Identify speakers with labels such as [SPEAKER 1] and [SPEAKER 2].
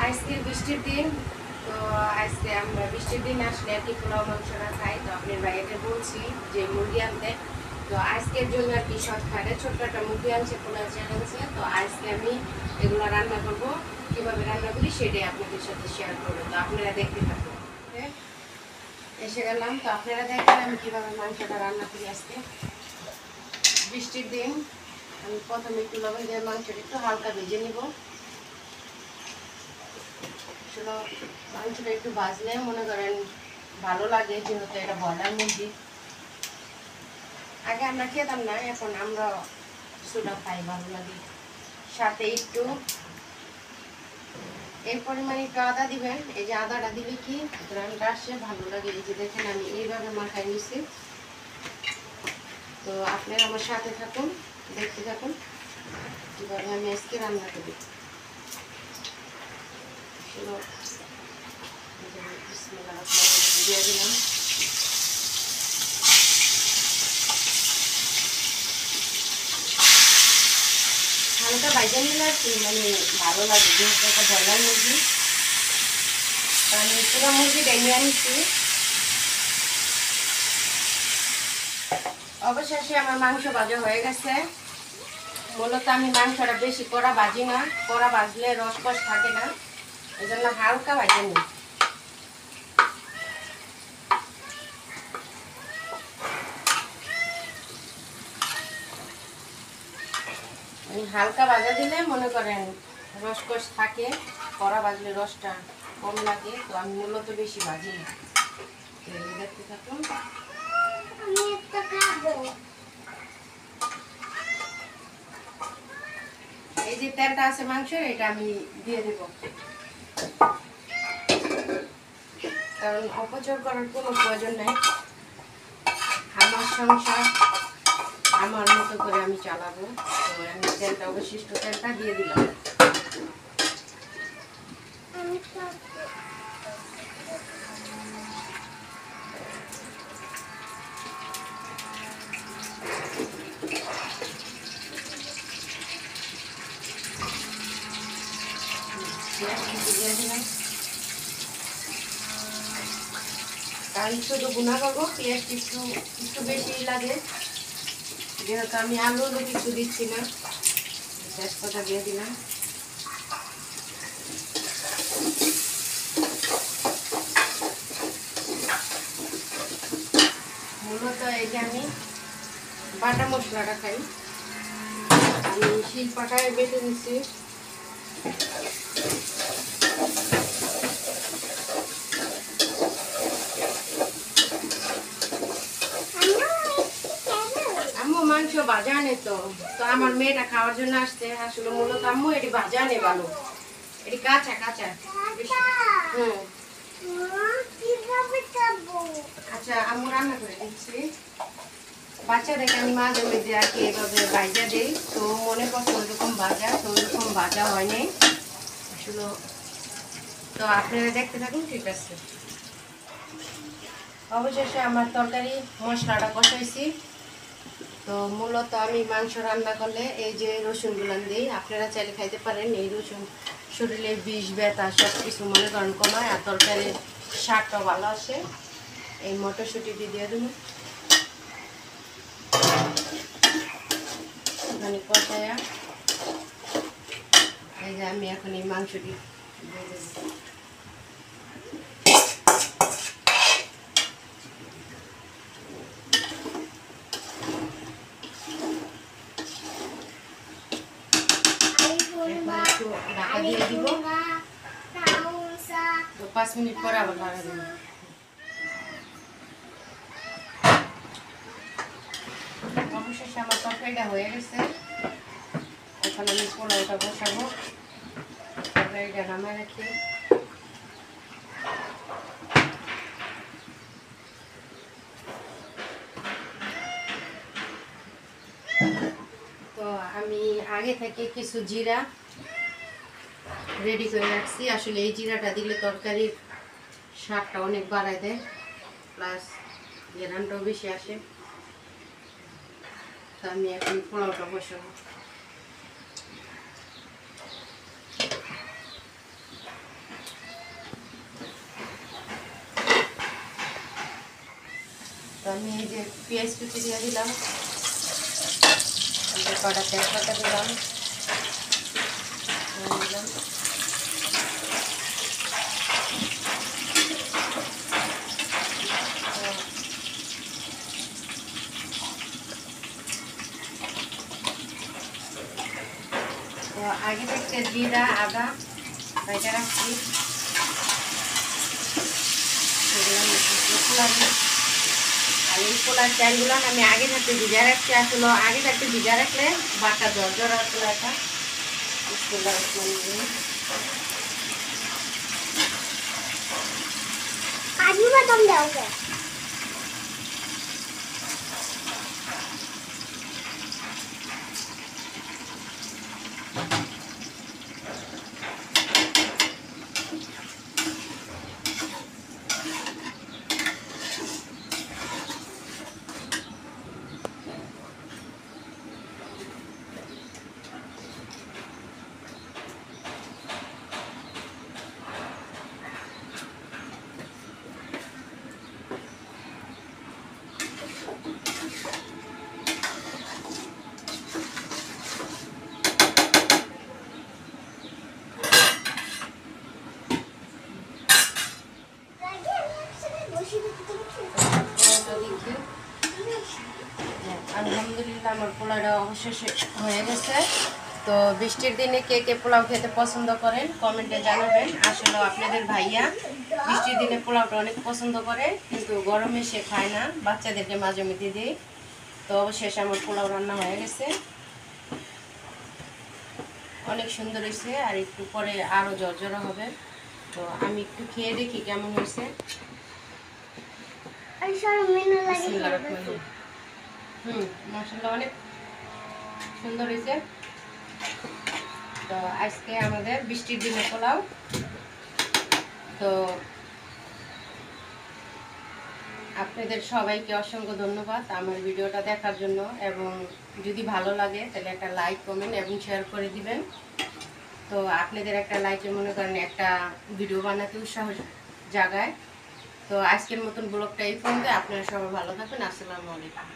[SPEAKER 1] আজকে বৃষ্টির দিন, তো আজকে আমরা বৃষ্টির দিন আসলে আর কি পোলাও মাংসটা খাই। তো আপনার ভাইয়াকে বলছি যে মুরগি আনতে। তো আজকের জন্য আর কি শর্টকাটে ছোট্ট একটা মুরগি আনছে, পোলাও চাল আনছে। তো আজকে আমি এগুলো রান্না করব, কীভাবে রান্না করি সেটাই আপনাদের সাথে শেয়ার করবো। তো আপনারা দেখতে থাকুন। এসে গেলাম, তো আপনারা দেখেন আমি কীভাবে মাংসটা রান্না করি আজকে বৃষ্টির দিন। আমি প্রথমে একটু লবণ দিয়ে মাংসটা একটু হালকা ভেজে নিব। মাংসটা একটু ভাজলে মনে করেন ভালো লাগে, যেহেতু এটা ব্রয়লার মুরগি। আগে আমরা খেতাম না, এখন আমরা কিছুটা খাই, ভালো লাগে। সাথে একটু এই পরিমাণে একটু আদা দিবেন। এই যে আদাটা দিলে কি গ্রানটা আসে, ভালো লাগে। এই যে দেখেন আমি এইভাবে মাখাই নিছি। তো আপনারা আমার সাথে থাকুন, দেখতে থাকুন কীভাবে আমি আজকে রান্না করি। দিয়ে দিলাম হালকা ভাজা নিলে আর কি মানে ভালো লাগে, যেহেতু একটা ব্রয়লার মুরগি। আমি পুরো মুরগি ডেকে আনছি। অবশেষে আমার মাংস ভাজা হয়ে গেছে। মূলত আমি মাংসটা বেশি কড়া ভাজি না, কড়া ভাজলে রসকস থাকে না, এই জন্য হালকা ভাজে নিই। হালকা ভাজা দিলে মনে করেন রসকস থাকে, কড়া ভাজলে রসটা কম লাগে। তো আমি মূলত বেশি ভাজি না। দেখতে থাকুন। এই যে তেলটা আছে মাংসের, এটা আমি দিয়ে দেব, কারণ অপচয় করার কোনো প্রয়োজন নেই। আমার সংসার আমার মতো করে আমি চালাবো। তো আমি তেলটা, অবশিষ্ট তেলটা দিয়ে দিলাম। কারণ শুধু গুঁড়া করবো, পেঁয়াজটা একটু একটু বেশি লাগে, যেহেতু আমি আলু কিছু দিচ্ছি না। তেজপাতা দিয়ে দিলাম। মূলত এই যে আমি বাটা মশলাটা খাই, আমি শিলপাটায় বেটে নিচ্ছি। আম্মু মাংস ভাজা আনে, তো আমার মেয়েটা খাওয়ার জন্য আসছে। আসলে মূলত আম্মু এটি ভাজা আনে ভালো, এটি কাঁচা কাঁচা। আচ্ছা, আম্মু রান্না করে দিচ্ছি। বাচ্চাদেরকে আমি মাঝে মধ্যে আর কি এভাবে ভাজা দিই, তো মনে করছে ওইরকম ভাজা, তো ওইরকম ভাজা হয়নি আসলে। তো আপনারা দেখতে থাকুন, ঠিক আছে। অবশেষে আমার তরকারি মশলাটা কষাইছি। তো মূলত আমি মাংস রান্না করলে এই যে রসুনগুলো দিই, আপনারা চাইলে খাইতে পারেন। এই রসুন শরীরে বিষ ব্যথা সব কিছু মনে করেন কমায়, আর তরকারির স্বাদটাও ভালো আসে। এই মটরশুঁটিটি দিয়ে দেবো, মানে কষায়া। এই যে আমি এখন এই মাংসটি দিয়ে দেবো। ঢাকা দিয়ে দিব, তো 5 মিনিট পরে আবার ঢাকা দেব। অবশেষে আমার তরকারিটা হয়ে গেছে। এখন আমি পোলাওটা বসাবো, তরকারিটা নামায় রাখি। তো আমি আগে থেকে কিছু জিরা রেডি করে রাখছি। আসলে এই জিরাটা দিলে তরকারির স্বাদটা অনেক বাড়ায় দেয়, প্লাস ঘ্রাণটাও বেশি আসে। তো আমি এখন পোলাওটা বসাবো। আমি এই যে পেঁয়াজ কুচি দিয়ে দিলাম, কটা তেজপাতা দিলাম, তো আগে থেকে জিরা আদা বাইটা রাখছি, আর এই পোলার চালগুলো আমি আগে থাকতে ভিজা রাখছি। আসলে আগে থাকতে ভিজা রাখলে বাটা জর্জরা পোলাটা
[SPEAKER 2] কাজু বাদাম দাও।
[SPEAKER 1] আলহামদুলিল্লাহ আমার পোলাওটা অবশেষে হয়ে গেছে। তো বৃষ্টির দিনে কে কে পোলাও খেতে পছন্দ করেন কমেন্টে জানাবেন। আসলে আপনাদের ভাইয়া বৃষ্টির দিনে পোলাওটা অনেক পছন্দ করে, কিন্তু গরমে সে খায় না, বাচ্চাদেরকে মাঝে মধ্যে দিই। তো অবশেষে আমার পোলাও রান্না হয়ে গেছে, অনেক সুন্দর হয়েছে, আর একটু পরে আরও জর্জরা হবে। তো আমি একটু খেয়ে দেখি কেমন হয়েছে। মাশাআল্লাহ অনেক সুন্দর হয়েছে। তো আজকে আমাদের বৃষ্টির দিনে পোলাও। তো আপনাদের সবাইকে অসংখ্য ধন্যবাদ আমার ভিডিওটা দেখার জন্য, এবং যদি ভালো লাগে তাহলে একটা লাইক কমেন্ট এবং শেয়ার করে দিবেন। তো আপনাদের একটা লাইকে মনে করেন একটা ভিডিও বানাতে উৎসাহ জাগায়। তো আজকের মতন ব্লগটা এই পর্যন্ত। আপনারা সবাই ভালো থাকবেন। আসসালামু আলাইকুম।